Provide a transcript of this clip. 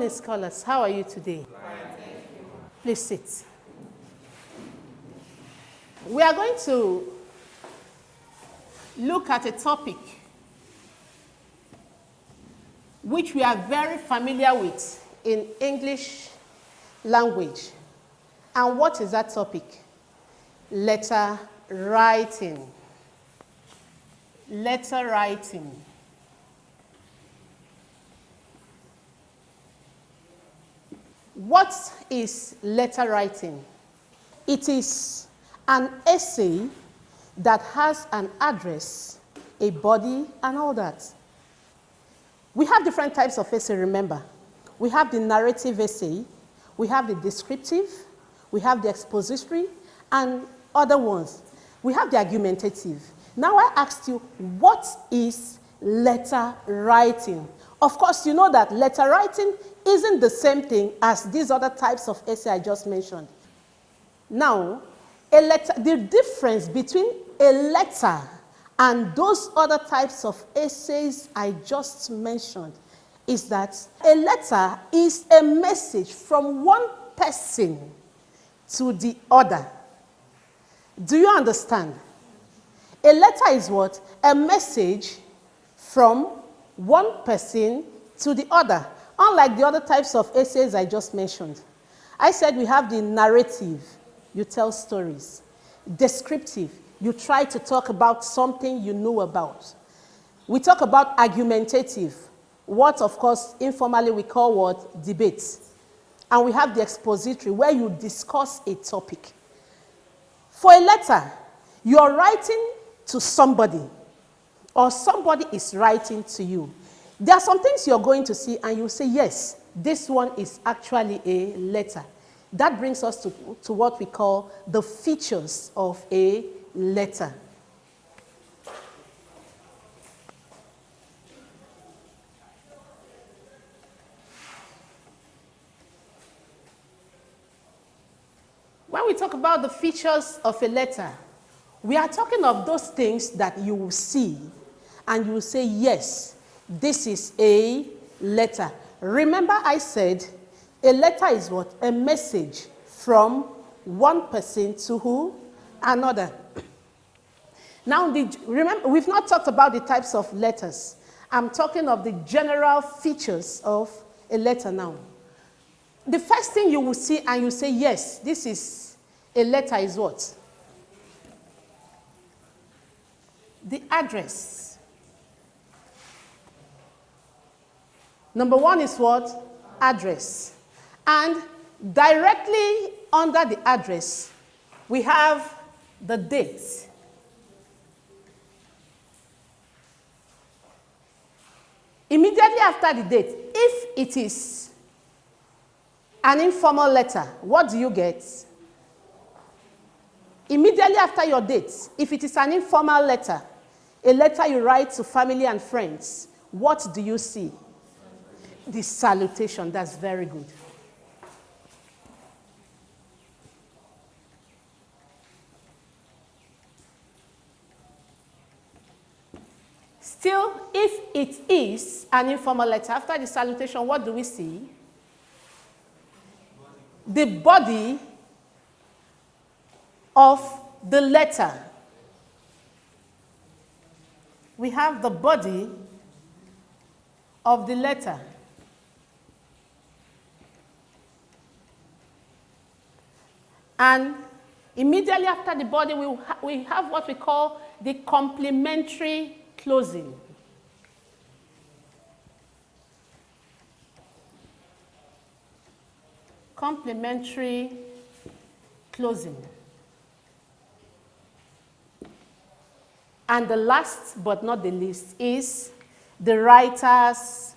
morning, scholars. How are you today? Please sit. We are going to look at a topic which we are very familiar with in English language. And what is that topic? Letter writing. Letter writing. What is letter writing? It is an essay that has an address, a body, and all that. We have different types of essay, remember. We have the narrative essay, we have the descriptive, we have the expository, and other ones. We have the argumentative. Now I asked you, what is letter writing? Of course, you know that letter writing isn't the same thing as these other types of essay I just mentioned. Now, the difference between a letter and those other types of essays I just mentioned is that a letter is a message from one person to the other. Do you understand? A letter is what? A message from one person to the other. Unlike the other types of essays I just mentioned. I said we have the narrative, you tell stories. Descriptive, you try to talk about something you know about. We talk about argumentative, what of course informally we call what? Debates. And we have the expository, where you discuss a topic. For a letter, you are writing to somebody, or somebody is writing to you. There are some things you're going to see and you say, yes, this one is actually a letter. That brings us to what we call the features of a letter. When we talk about the features of a letter, we are talking of those things that you will see and you will say, yes, this is a letter. Remember I said a letter is what? A message from one person to who? Another. Now, remember, we've not talked about the types of letters. I'm talking of the general features of a letter now. The first thing you will see and you say, yes, this is a letter is what? The address. Number one is what? Address. And directly under the address, we have the date. Immediately after the date, if it is an informal letter, what do you get? Immediately after your date, if it is an informal letter, a letter you write to family and friends, what do you see? The salutation. That's very good. Still, if it is an informal letter, after the salutation, what do we see? The body of the letter. We have the body of the letter. And immediately after the body, we have what we call the complementary closing. Complementary closing. And the last but not the least is the writer's